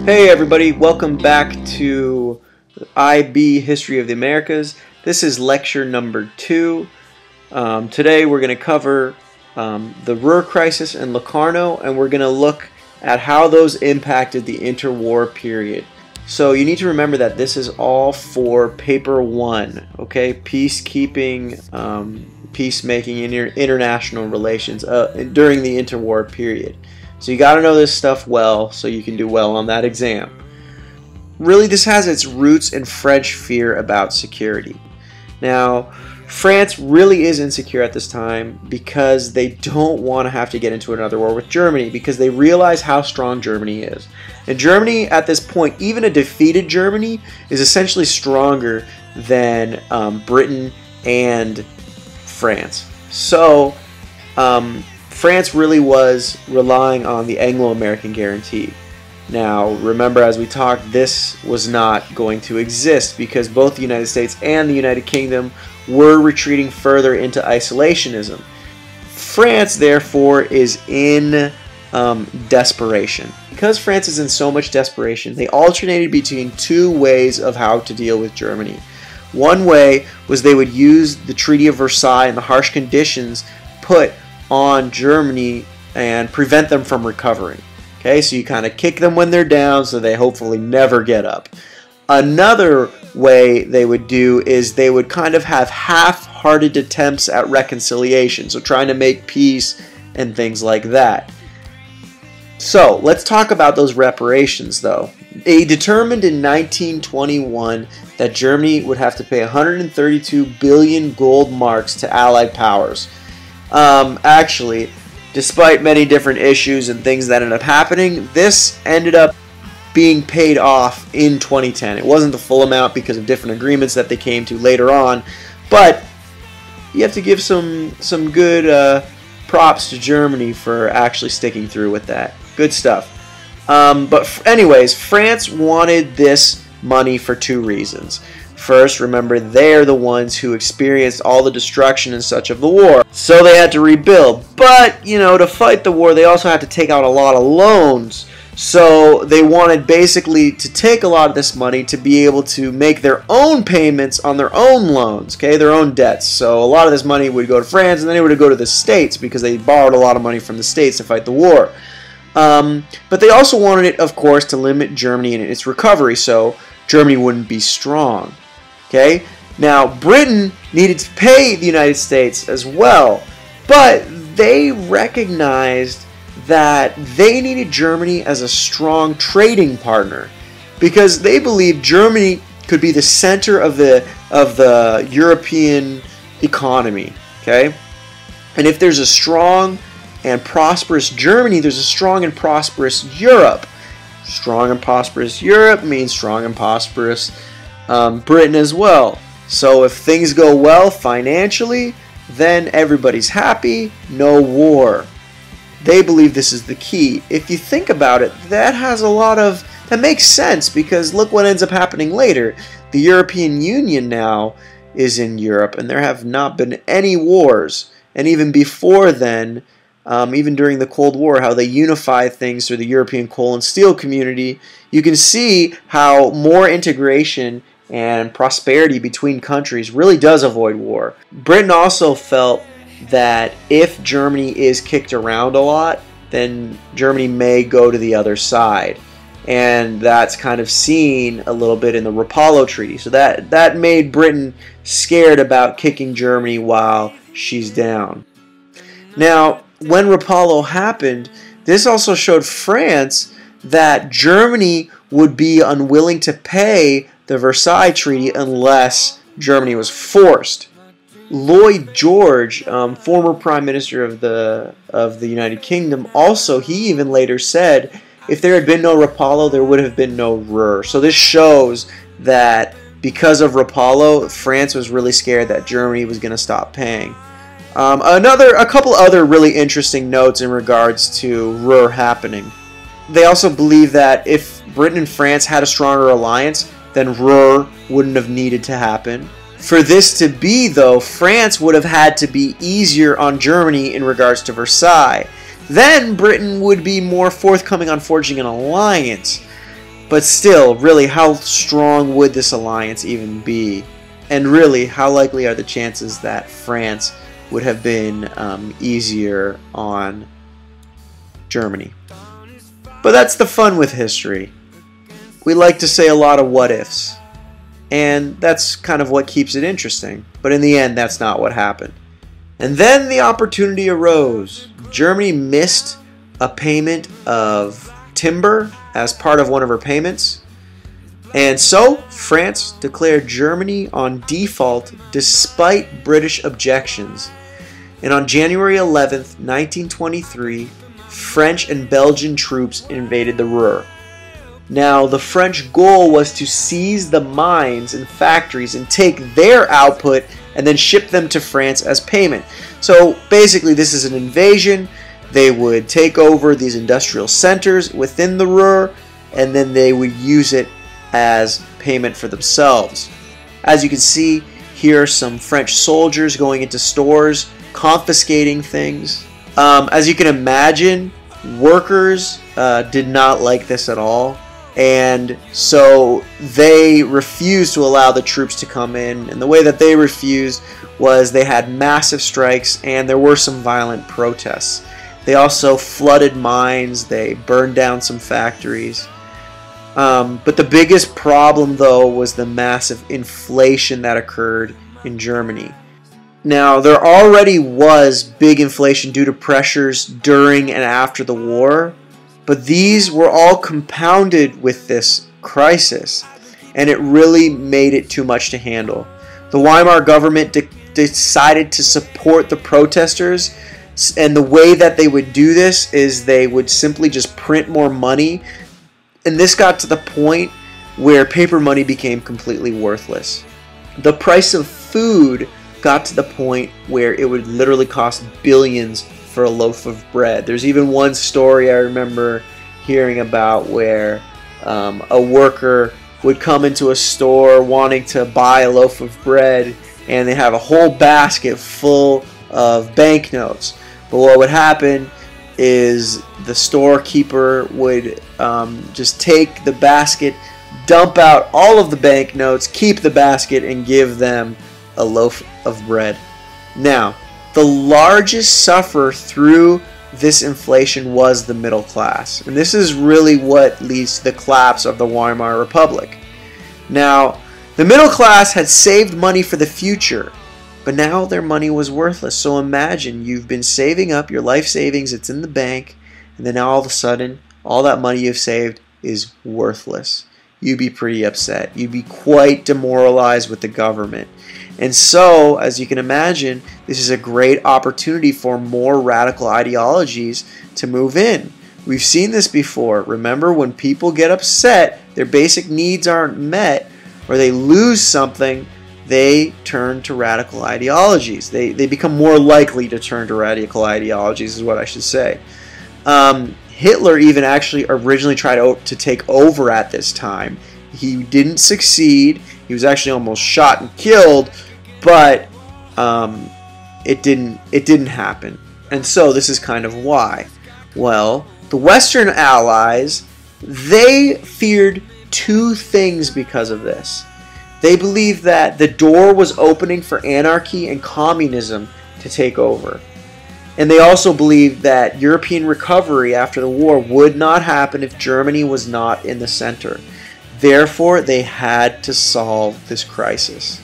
Hey everybody, welcome back to IB History of the Americas. This is lecture number 2. Today we're going to cover the Ruhr crisis in Locarno, and we're going to look at how those impacted the interwar period. So you need to remember that this is all for paper 1, okay? Peacekeeping, peacemaking, and international relations during the interwar period. So you got to know this stuff well so you can do well on that exam. Really, this has its roots in French fear about security. Now, France really is insecure at this time because they don't want to have to get into another war with Germany, because they realize how strong Germany is. And Germany, at this point, even a defeated Germany, is essentially stronger than Britain and France. So, France really was relying on the Anglo-American guarantee. Now, remember, as we talked, this was not going to exist because both the United States and the United Kingdom were retreating further into isolationism. France, therefore, is in desperation. Because France is in so much desperation, they alternated between two ways of how to deal with Germany. One way was they would use the Treaty of Versailles and the harsh conditions put on Germany and prevent them from recovering. Okay, so you kind of kick them when they're down so they hopefully never get up. Another way they would do is they would kind of have half-hearted attempts at reconciliation, so trying to make peace and things like that. So let's talk about those reparations though. They determined in 1921 that Germany would have to pay 132 billion gold marks to Allied powers. Actually, despite many different issues and things that ended up happening, this ended up being paid off in 2010. It wasn't the full amount because of different agreements that they came to later on, but you have to give some good props to Germany for actually sticking through with that. Good stuff. But anyways, France wanted this money for two reasons. First, remember, they're the ones who experienced all the destruction and such of the war, so they had to rebuild. But, you know, to fight the war, they also had to take out a lot of loans. So they wanted basically to take a lot of this money to be able to make their own payments on their own loans, okay, their own debts. So a lot of this money would go to France, and then it would go to the States because they borrowed a lot of money from the States to fight the war. But they also wanted it, of course, to limit Germany in its recovery, so Germany wouldn't be strong. Okay? Now, Britain needed to pay the United States as well, but they recognized that they needed Germany as a strong trading partner because they believed Germany could be the center of the European economy. Okay? And if there's a strong and prosperous Germany, there's a strong and prosperous Europe. Strong and prosperous Europe means strong and prosperous Britain as well. So if things go well financially, then everybody's happy, no war. They believe this is the key. If you think about it, that makes sense because look what ends up happening later. The European Union now is in Europe, and there have not been any wars. And even before then, even during the Cold War, how they unify things through the European coal and steel community, you can see how more integration and prosperity between countries really does avoid war. Britain also felt that if Germany is kicked around a lot, then Germany may go to the other side. And that's kind of seen a little bit in the Rapallo Treaty. So that made Britain scared about kicking Germany while she's down. Now, when Rapallo happened, this also showed France that Germany would be unwilling to pay the Versailles Treaty unless Germany was forced. Lloyd George, former Prime Minister of the United Kingdom, he even later said, if there had been no Rapallo, there would have been no Ruhr. So this shows that because of Rapallo, France was really scared that Germany was going to stop paying. A couple other really interesting notes in regards to Ruhr happening. They also believe that if Britain and France had a stronger alliance, then Ruhr wouldn't have needed to happen. For this to be, though, France would have had to be easier on Germany in regards to Versailles. Then Britain would be more forthcoming on forging an alliance. But still, really, how strong would this alliance even be? And really, how likely are the chances that France would have been easier on Germany? But that's the fun with history. We like to say a lot of what ifs. And that's kind of what keeps it interesting. But in the end, that's not what happened. And then the opportunity arose. Germany missed a payment of timber as part of one of her payments. And so France declared Germany on default despite British objections. And on January 11th, 1923, French and Belgian troops invaded the Ruhr. Now, the French goal was to seize the mines and factories and take their output and then ship them to France as payment. So basically, this is an invasion. They would take over these industrial centers within the Ruhr, and then they would use it as payment for themselves. As you can see, here are some French soldiers going into stores, confiscating things. As you can imagine, workers did not like this at all. And so they refused to allow the troops to come in. And the way that they refused was they had massive strikes and there were some violent protests. They also flooded mines. They burned down some factories. But the biggest problem, though, was the massive inflation that occurred in Germany. Now, there already was big inflation due to pressures during and after the war. But these were all compounded with this crisis, and it really made it too much to handle. The Weimar government decided to support the protesters, and the way that they would do this is they would simply just print more money, and this got to the point where paper money became completely worthless. The price of food got to the point where it would literally cost billions for a loaf of bread. There's even one story I remember hearing about where a worker would come into a store wanting to buy a loaf of bread, and they have a whole basket full of banknotes. But what would happen is the storekeeper would just take the basket, dump out all of the banknotes, keep the basket, and give them a loaf of bread. Now, the largest sufferer through this inflation was the middle class. And this is really what leads to the collapse of the Weimar Republic. Now, the middle class had saved money for the future, but now their money was worthless. So imagine you've been saving up your life savings, it's in the bank, and then all of a sudden, all that money you've saved is worthless. You'd be pretty upset. You'd be quite demoralized with the government. And so, as you can imagine, this is a great opportunity for more radical ideologies to move in. We've seen this before. Remember, when people get upset, their basic needs aren't met, or they lose something, they turn to radical ideologies. They become more likely to turn to radical ideologies, is what I should say. Hitler even actually originally tried to take over at this time. He didn't succeed. He was actually almost shot and killed, but it didn't happen. And so this is kind of why. Well, the Western Allies, they feared two things because of this. They believed that the door was opening for anarchy and communism to take over. And they also believed that European recovery after the war would not happen if Germany was not in the center. Therefore, they had to solve this crisis.